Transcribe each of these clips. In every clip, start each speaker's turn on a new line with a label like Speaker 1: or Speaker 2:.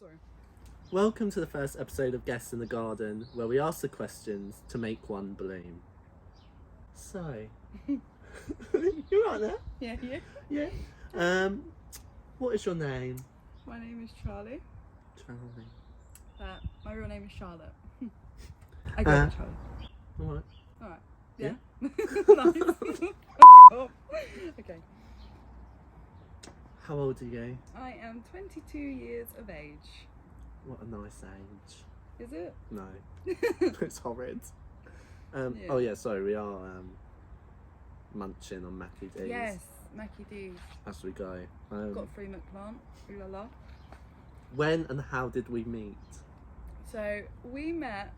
Speaker 1: Sorry.
Speaker 2: Welcome to the first episode of Guests in the Garden, where we ask the questions to make one bloom. So, you right there?
Speaker 1: Yeah, you?
Speaker 2: Yeah. What is your name?
Speaker 1: My name is Charlie.
Speaker 2: Charlie.
Speaker 1: My real name is Charlotte. I go by Charlie.
Speaker 2: Alright.
Speaker 1: Yeah?
Speaker 2: Yeah.
Speaker 1: Nice. Oh. Okay.
Speaker 2: How old are you?
Speaker 1: I am 22 years of age.
Speaker 2: What a nice age.
Speaker 1: Is it?
Speaker 2: No. It's horrid.
Speaker 1: Yeah.
Speaker 2: Oh yeah, sorry, we are munching on Mackie D's.
Speaker 1: Yes, Mackie D's.
Speaker 2: As we go.
Speaker 1: Got free McPlant. Ooh la la.
Speaker 2: When and how did we meet?
Speaker 1: So we met,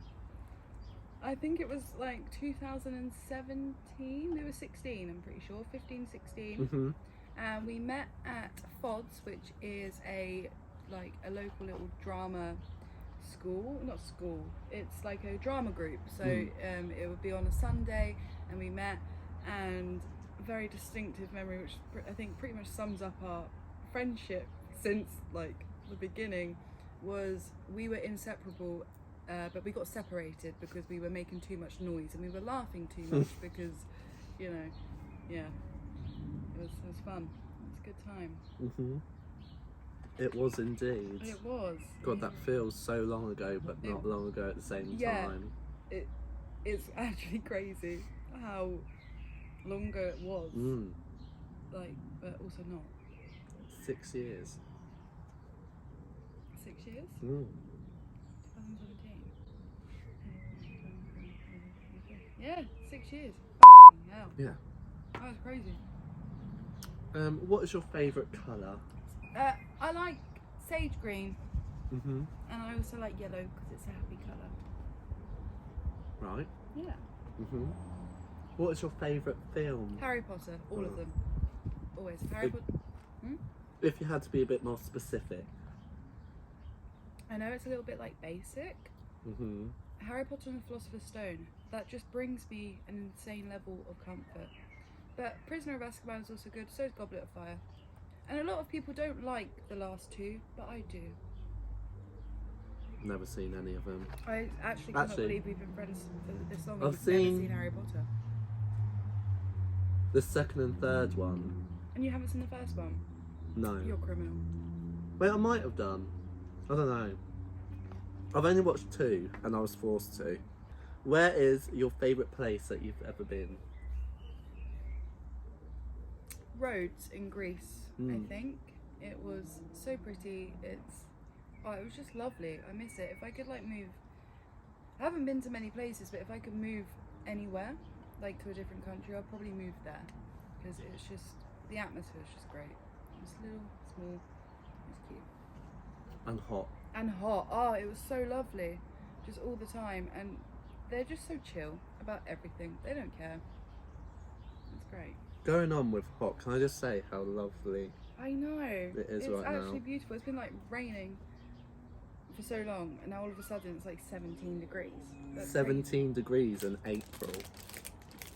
Speaker 1: I think it was like 2017. We were 16, I'm pretty sure. 15, 16.
Speaker 2: Mm-hmm.
Speaker 1: And we met at FODS, which is a local little drama school. Not school, it's like a drama group. So it would be on a Sunday, and we met, and a very distinctive memory, which I think pretty much sums up our friendship since like the beginning, was we were inseparable, but we got separated because we were making too much noise and we were laughing too much because, you know, yeah, it was fun. It was a good time.
Speaker 2: Mm-hmm. It was indeed.
Speaker 1: It was.
Speaker 2: God, that feels so long ago, but not long ago at the same time.
Speaker 1: It's actually crazy how long ago it was. But also not.
Speaker 2: 6 years.
Speaker 1: 6 years? 2017. Yeah, 6 years. Hell.
Speaker 2: Yeah.
Speaker 1: That was crazy.
Speaker 2: What is your favourite colour?
Speaker 1: I like sage green.
Speaker 2: Mm-hmm.
Speaker 1: And I also like yellow because it's a happy colour.
Speaker 2: Right.
Speaker 1: Yeah.
Speaker 2: Mm-hmm. What is your favourite film?
Speaker 1: Harry Potter, all of them. Always. Harry Potter.
Speaker 2: If you had to be a bit more specific.
Speaker 1: I know it's a little bit like basic.
Speaker 2: Mm-hmm.
Speaker 1: Harry Potter and the Philosopher's Stone. That just brings me an insane level of comfort. But Prisoner of Azkaban is also good, so is Goblet of Fire. And a lot of people don't like the last two, but I do.
Speaker 2: Never seen any of them.
Speaker 1: I actually cannot believe we've been friends for this long and
Speaker 2: I've
Speaker 1: you've never seen Harry Potter.
Speaker 2: The second and third one.
Speaker 1: And you haven't seen the first one?
Speaker 2: No.
Speaker 1: You're a criminal.
Speaker 2: Wait, I might have done. I don't know. I've only watched 2 and I was forced to. Where is your favourite place that you've ever been?
Speaker 1: Rhodes in Greece, I think. It was so pretty. It was just lovely. I miss it. If I could move, I haven't been to many places, but if I could move anywhere, like to a different country, I'd probably move there because it's just, the atmosphere is just great. It's little, small, it's cute.
Speaker 2: And hot.
Speaker 1: And hot. Oh, it was so lovely, just all the time, and they're just so chill about everything. They don't care. It's great.
Speaker 2: Going on with hot, can I just say how lovely
Speaker 1: I know.
Speaker 2: it is right now?
Speaker 1: It's actually beautiful. It's been raining for so long, and now all of a sudden it's 17 degrees. That's
Speaker 2: 17 degrees in April.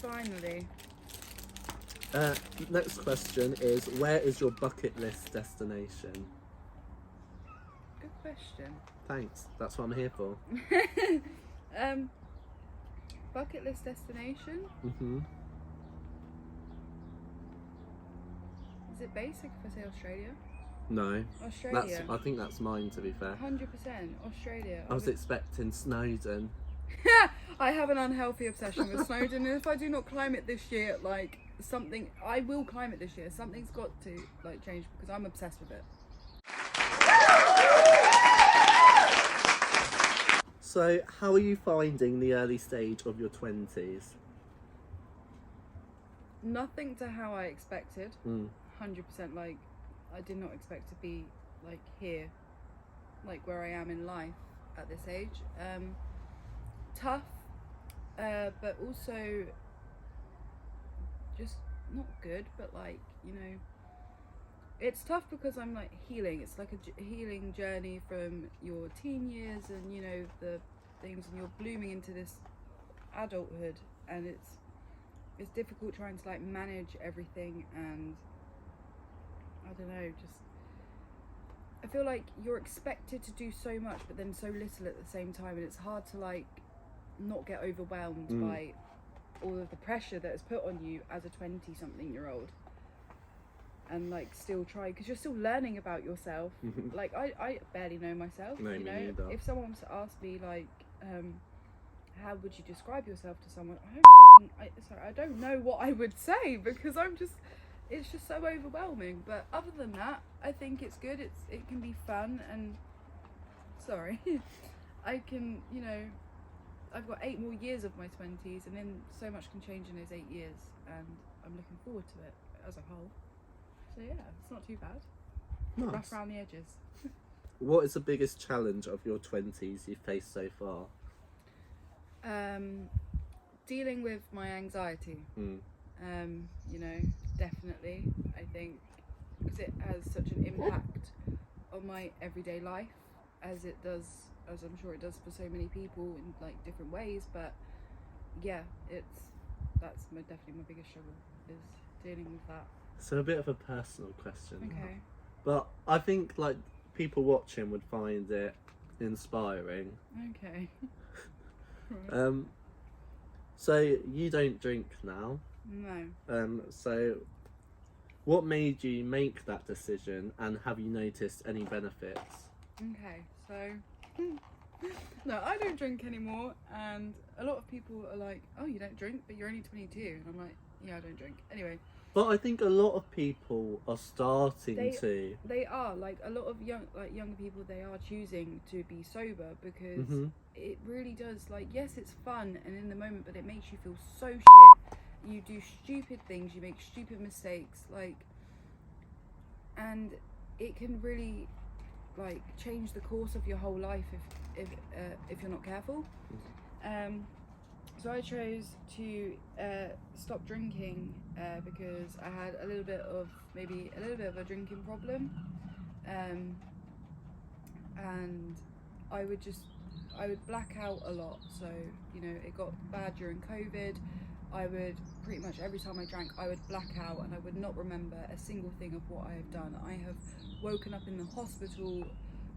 Speaker 1: Finally.
Speaker 2: Next question is, where is your bucket list destination?
Speaker 1: Good question.
Speaker 2: Thanks, that's what I'm here for.
Speaker 1: Bucket list destination?
Speaker 2: Mm-hmm.
Speaker 1: Is it basic if I say Australia?
Speaker 2: No.
Speaker 1: Australia.
Speaker 2: I think that's mine, to be fair.
Speaker 1: 100% Australia.
Speaker 2: I was expecting Snowdon.
Speaker 1: I have an unhealthy obsession with Snowdon, and if I do not climb it this year, I will climb it this year. Something's got to change because I'm obsessed with it.
Speaker 2: So, how are you finding the early stage of your 20s?
Speaker 1: Nothing to how I expected.
Speaker 2: 100%.
Speaker 1: 100%. I did not expect to be here, where I am in life at this age. Tough, but also just not good. But it's tough because I'm healing. It's like a healing journey from your teen years and the things, and you're blooming into this adulthood, and it's difficult trying to manage everything, and I don't know, just I feel like you're expected to do so much, but then so little at the same time, and it's hard to like not get overwhelmed by all of the pressure that is put on you as a 20-something-year-old, and like still try, because you're still learning about yourself. Like I barely know myself.
Speaker 2: No,
Speaker 1: you
Speaker 2: me
Speaker 1: know,
Speaker 2: neither.
Speaker 1: if someone was to ask me like, how would you describe yourself to someone, I don't know what I would say, because it's just so overwhelming. But other than that, I think it's good. It can be fun, and I can, you know, I've got 8 more years of my 20s, and then so much can change in those 8 years, and I'm looking forward to it as a whole. So yeah, it's not too bad.
Speaker 2: Nice.
Speaker 1: Rough around the edges.
Speaker 2: What is the biggest challenge of your 20s you've faced so far?
Speaker 1: Dealing with my anxiety. You know, definitely. I think because it has such an impact on my everyday life, as I'm sure it does for so many people in like different ways. But yeah, that's definitely my biggest struggle, is dealing with that.
Speaker 2: So a bit of a personal question.
Speaker 1: Okay.
Speaker 2: But I think like people watching would find it inspiring.
Speaker 1: Okay. Right.
Speaker 2: So you don't drink now.
Speaker 1: No.
Speaker 2: So what made you make that decision, and have you noticed any benefits?
Speaker 1: Okay, so no, I don't drink anymore, and a lot of people are like, "Oh, you don't drink, but you're only 22." And I'm like, "Yeah, I don't drink." Anyway.
Speaker 2: But I think a lot of people are starting to.
Speaker 1: They are, like, a lot of younger people, they are choosing to be sober, because it really does, like, yes, it's fun and in the moment, but it makes you feel so shit. You do stupid things, you make stupid mistakes, like, and it can really like change the course of your whole life if you're not careful. So I chose to stop drinking because I had a little bit of a drinking problem, and I would black out a lot. So, you know, it got bad during COVID. I would pretty much every time I drank, I would black out, and I would not remember a single thing of what I have done. I have woken up in the hospital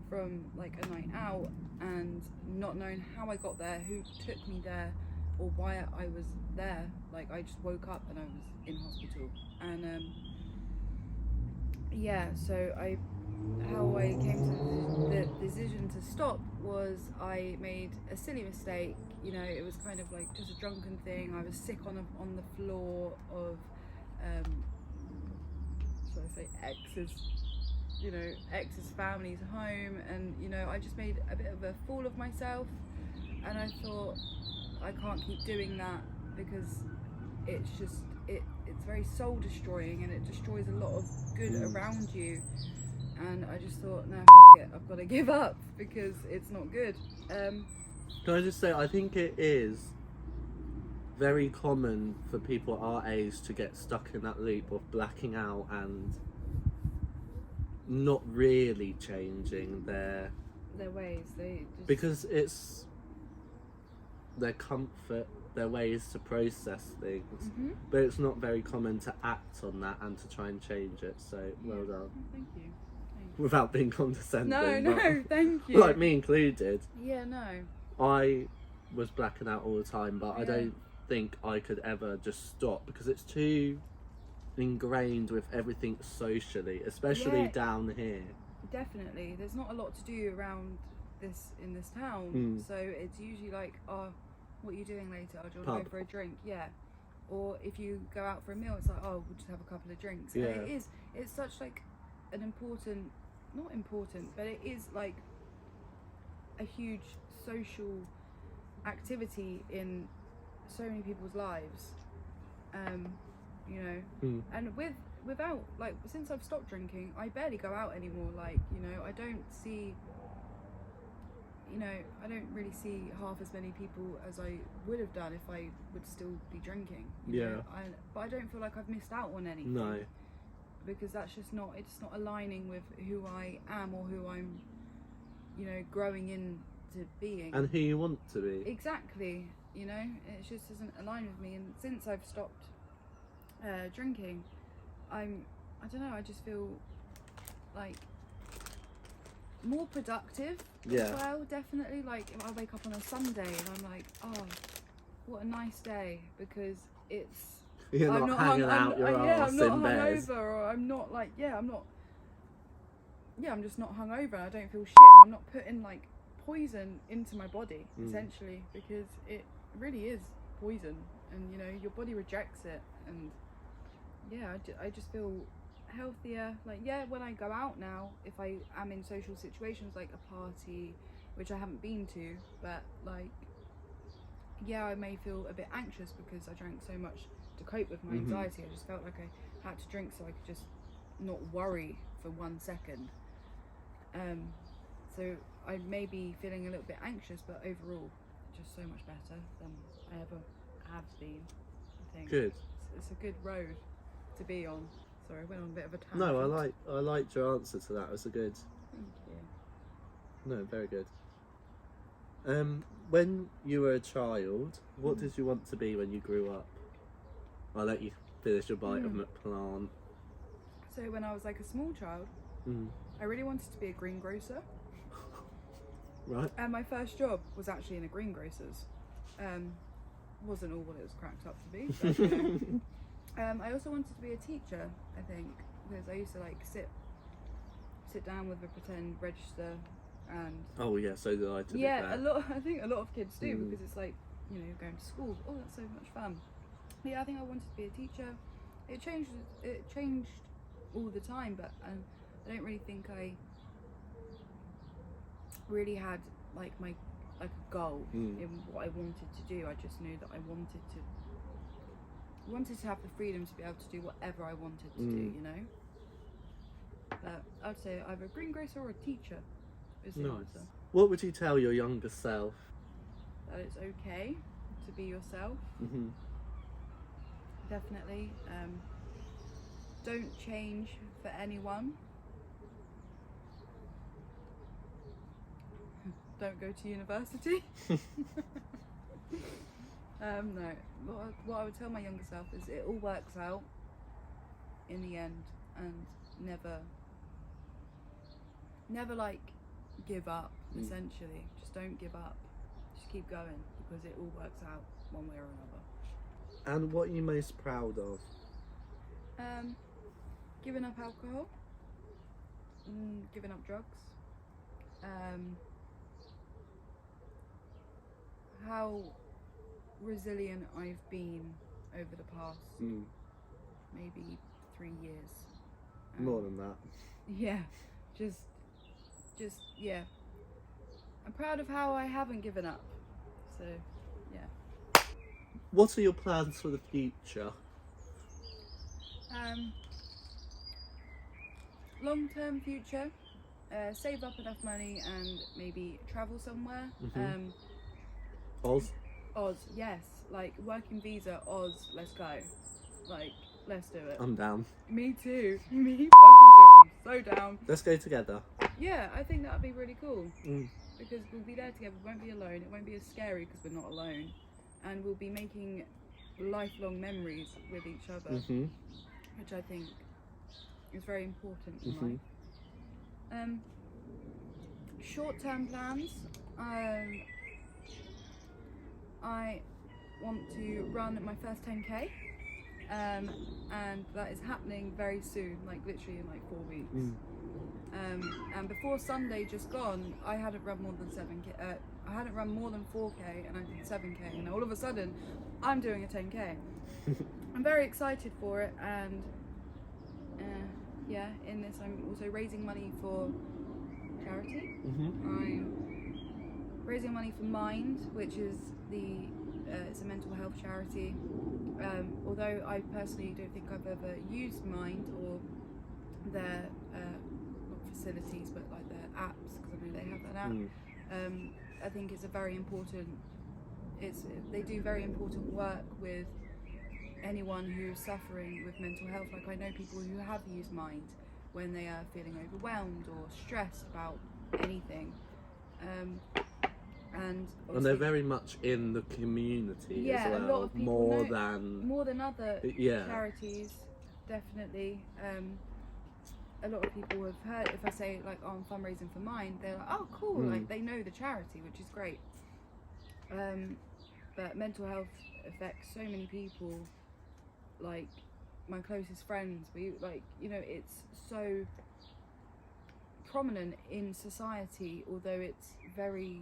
Speaker 1: from like a night out and not known how I got there, who took me there, or why I was there. Like, I just woke up and I was in hospital. And yeah, so how I came to the decision to stop was I made a silly mistake. You know, it was kind of like just a drunken thing. I was sick on the floor of should I say ex's family's home, and you know, I just made a bit of a fool of myself, and I thought, I can't keep doing that, because it's very soul destroying, and it destroys a lot of good around you. And I just thought, no, fuck it, I've got to give up, because it's not good.
Speaker 2: Can I just say, I think it is very common for people our age to get stuck in that loop of blacking out and not really changing their
Speaker 1: ways. They just...
Speaker 2: Because it's their comfort, their ways to process things, but it's not very common to act on that and to try and change it. So well done.
Speaker 1: Thank you.
Speaker 2: Without being condescending.
Speaker 1: No, thank you.
Speaker 2: Like me included.
Speaker 1: Yeah, no.
Speaker 2: I was blacking out all the time, but I don't think I could ever just stop, because it's too ingrained with everything socially, especially down here.
Speaker 1: Definitely. There's not a lot to do around in this town. So it's usually like, oh, what are you doing later? Oh, do you want to go for a drink? Yeah. Or if you go out for a meal, it's like, oh, we'll just have a couple of drinks.
Speaker 2: Yeah.
Speaker 1: And it's such like an important, not important, but it is like a huge social activity in so many people's lives. You know, and without, like, since I've stopped drinking, I barely go out anymore. Like, you know, I don't really see half as many people as I would have done if I would still be drinking. You know? But I don't feel like I've missed out on anything.
Speaker 2: No.
Speaker 1: Because it's not aligning with who I am, or who I'm, you know, growing into being.
Speaker 2: And who you want to be.
Speaker 1: Exactly. You know, it just doesn't align with me. And since I've stopped drinking, I don't know, I just feel like more productive
Speaker 2: Yeah.
Speaker 1: as well, definitely. Like, I wake up on a Sunday and I'm like, oh, what a nice day, because it's
Speaker 2: You're
Speaker 1: I'm
Speaker 2: not
Speaker 1: not
Speaker 2: hanging
Speaker 1: hung,
Speaker 2: out your
Speaker 1: I'm, yeah,
Speaker 2: arse
Speaker 1: I'm not
Speaker 2: in bed.
Speaker 1: hungover, or I'm not like, I'm just not hungover, and I don't feel shit, and I'm not putting like poison into my body, essentially, because it really is poison, and you know, your body rejects it. And yeah, I just feel healthier. Like, yeah, when I go out now, if I am in social situations like a party, which I haven't been to, but like, yeah, I may feel a bit anxious because I drank so much to cope with my anxiety. I just felt like I had to drink so I could just not worry for 1 second. So I may be feeling a little bit anxious, but overall, just so much better than I ever have been, I think.
Speaker 2: Good.
Speaker 1: It's a good road to be on. Sorry, I went on a bit of a tangent.
Speaker 2: No, I liked your answer to that. It was a good.
Speaker 1: Thank you.
Speaker 2: No, very good. When you were a child, what did you want to be when you grew up? I'll let you finish your bite of McPlant.
Speaker 1: So when I was like a small child, I really wanted to be a greengrocer.
Speaker 2: Right.
Speaker 1: And my first job was actually in a greengrocer's. Wasn't all what it was cracked up to be. But, you know. I also wanted to be a teacher, I think, because I used to like sit down with a pretend register. And
Speaker 2: oh yeah, so did I.
Speaker 1: Yeah, I think a lot of kids do, because it's like, you know, you're going to school. Oh, that's so much fun. But yeah, I think I wanted to be a teacher. It changed all the time, but I don't really think I really had like a goal in what I wanted to do. I just knew that I wanted to have the freedom to be able to do whatever I wanted to do, you know. But I'd say either a greengrocer or a teacher is the answer.
Speaker 2: What would you tell your younger self?
Speaker 1: That it's okay to be yourself. Definitely. Don't change for anyone. Don't go to university. No. What I would tell my younger self is it all works out in the end, and never like give up, essentially. Just don't give up. Just keep going, because it all works out one way or another.
Speaker 2: And what are you most proud of?
Speaker 1: Giving up alcohol, giving up drugs, how resilient I've been over the past maybe 3 years.
Speaker 2: More than that.
Speaker 1: Yeah, just yeah. I'm proud of how I haven't given up. So, yeah.
Speaker 2: What are your plans for the future?
Speaker 1: Long-term future, save up enough money and maybe travel somewhere.
Speaker 2: Oz?
Speaker 1: Oz, yes. Like, working visa, Oz, let's go. Like, let's do it.
Speaker 2: I'm down.
Speaker 1: Me too. Me fucking too. I'm so down.
Speaker 2: Let's go together.
Speaker 1: Yeah, I think that would be really cool. Because we'll be there together, we won't be alone, it won't be as scary because we're not alone. And we'll be making lifelong memories with each other, which I think is very important in life. Short-term plans, I want to run my first 10k, and that is happening very soon, like literally in like 4 weeks. And before Sunday just gone, I hadn't run more than 7k. I hadn't run more than 4k, and I did 7k, and all of a sudden I'm doing a 10k. I'm very excited for it, and yeah, in this I'm also raising money for charity. I'm raising money for Mind, which is it's a mental health charity. Although I personally don't think I've ever used Mind or their not facilities, but like their apps, because I know they have an app. I think it's a very important. They do very important work with anyone who's suffering with mental health. Like, I know people who have used Mind when they are feeling overwhelmed or stressed about anything. And
Speaker 2: they're very much in the community as well.
Speaker 1: A lot of people more than other
Speaker 2: yeah.
Speaker 1: charities, definitely. a lot of people have heard, if I say like, oh, I'm fundraising for mine, they're like, oh cool, like they know the charity, which is great. But mental health affects so many people, like my closest friends. We like, you know, it's so prominent in society, although it's very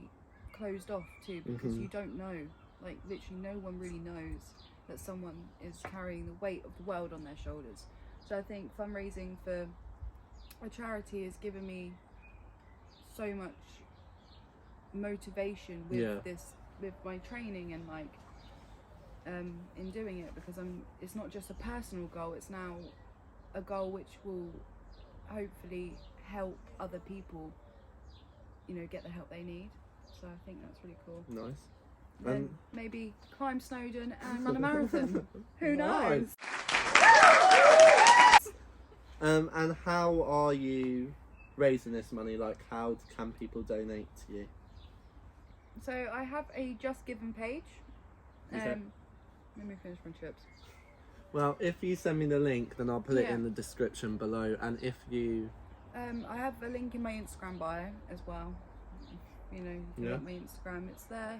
Speaker 1: closed off too, because you don't know, like literally no one really knows that someone is carrying the weight of the world on their shoulders. So I think fundraising for a charity has given me so much motivation with with my training and like in doing it, because it's not just a personal goal, it's now a goal which will hopefully help other people, you know, get the help they need. So I think that's really cool.
Speaker 2: Nice.
Speaker 1: Then maybe climb Snowdon and run a marathon. Who knows?
Speaker 2: And how are you raising this money? Like, how can people donate to you?
Speaker 1: So I have a Just Given page.
Speaker 2: Okay.
Speaker 1: Let me finish my chips.
Speaker 2: Well, if you send me the link, then I'll put it in the description below. And if you...
Speaker 1: I have a link in my Instagram bio as well. You know, if you want my Instagram, it's there.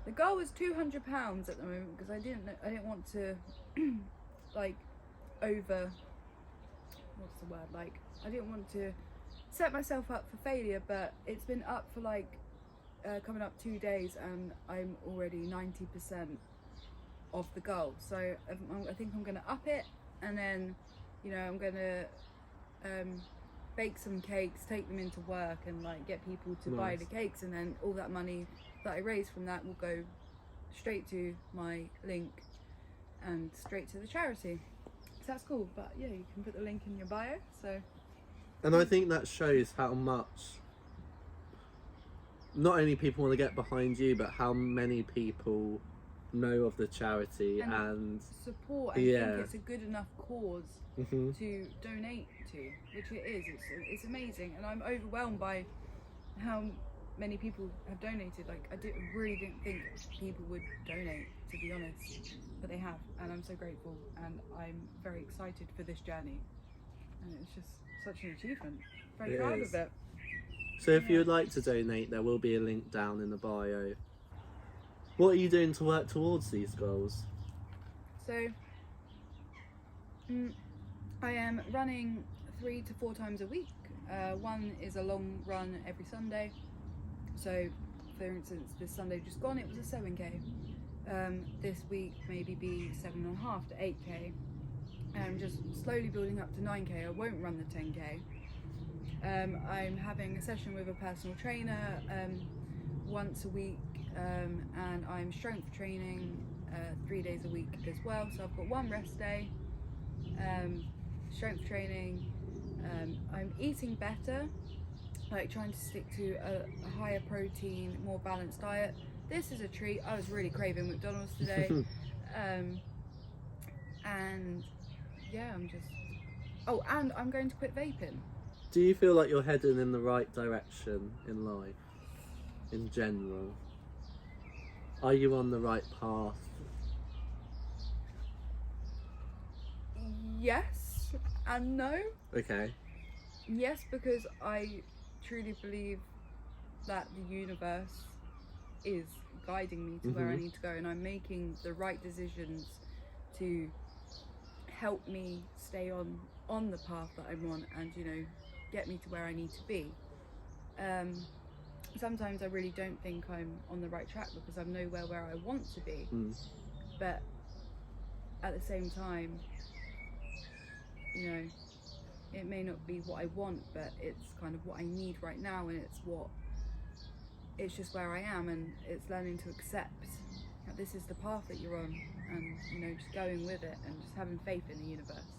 Speaker 1: The goal is £200 at the moment, because I didn't want to like what's the word, like I didn't want to set myself up for failure, but it's been up for like coming up 2 days and I'm already 90% of the goal. So I think I'm gonna up it, and then, you know, I'm gonna bake some cakes, take them into work, and like get people to buy the cakes, and then all that money that I raise from that will go straight to my link and straight to the charity. So that's cool. But yeah, you can put the link in your bio. So,
Speaker 2: and I think that shows how much not only people want to get behind you, but how many people know of the charity and support and
Speaker 1: think it's a good enough cause to donate to, which it is. It's amazing, and I'm overwhelmed by how many people have donated. Like, I really didn't think people would donate, to be honest, but they have, and I'm so grateful, and I'm very excited for this journey, and it's just such an achievement. Very proud of it.
Speaker 2: So if you would like to donate, there will be a link down in the bio. What are you doing to work towards these goals? So
Speaker 1: I am running 3 to 4 times a week. One is a long run every Sunday. So, for instance, this Sunday just gone, it was a 7k. This week maybe be 7.5 to 8k. I'm just slowly building up to 9k. I won't run the 10k. I'm having a session with a personal trainer once a week, and I'm strength training 3 days a week as well. So I've got 1 rest day, strength training. I'm eating better, like trying to stick to a higher protein, more balanced diet. This is a treat. I was really craving McDonald's today. And yeah, and I'm going to quit vaping.
Speaker 2: Do you feel like you're heading in the right direction in life, in general? Are you on the right path?
Speaker 1: Yes and no.
Speaker 2: Okay.
Speaker 1: Yes, because I truly believe that the universe is guiding me to where I need to go, and I'm making the right decisions to help me stay on the path that I'm on, and, you know, get me to where I need to be. Sometimes I really don't think I'm on the right track because I'm nowhere where I want to be. But at the same time, you know, it may not be what I want, but it's kind of what I need right now, and it's just where I am, and it's learning to accept that this is the path that you're on, and, you know, just going with it and just having faith in the universe.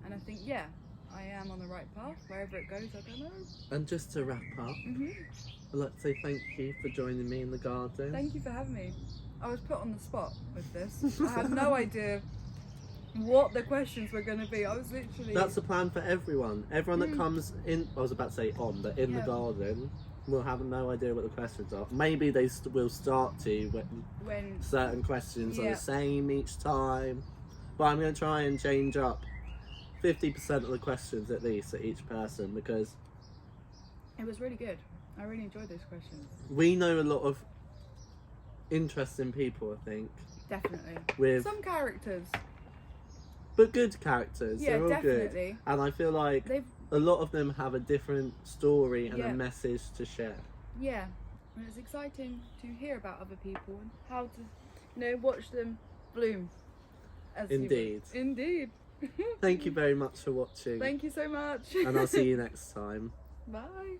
Speaker 1: And I think, yeah, I am on the right path. Wherever it goes, I don't know.
Speaker 2: And just to wrap up, I'd like to say thank you for joining me in the garden.
Speaker 1: Thank you for having me. I was put on the spot with this. I had no idea what the questions were going to be. I was literally...
Speaker 2: That's the plan for everyone. Everyone that comes in, I was about to say on, but in the garden, will have no idea what the questions are. Maybe they will start to when certain questions are the same each time. But I'm going to try and change up 50% of the questions at least at each person, because
Speaker 1: It was really good. I really enjoyed those questions.
Speaker 2: we know a lot of interesting people, I think,
Speaker 1: Definitely.
Speaker 2: with
Speaker 1: Some characters.
Speaker 2: but good characters.
Speaker 1: Yeah,
Speaker 2: They're all good,
Speaker 1: definitely.
Speaker 2: and I feel like
Speaker 1: They've
Speaker 2: a lot of them have a different story and
Speaker 1: Yeah.
Speaker 2: a message to share.
Speaker 1: Yeah, and it's exciting to hear about other people and how to, watch them bloom. As you would.
Speaker 2: Indeed.
Speaker 1: Indeed.
Speaker 2: Thank you very much for watching,
Speaker 1: Thank you so much.
Speaker 2: and I'll see you next time.
Speaker 1: Bye.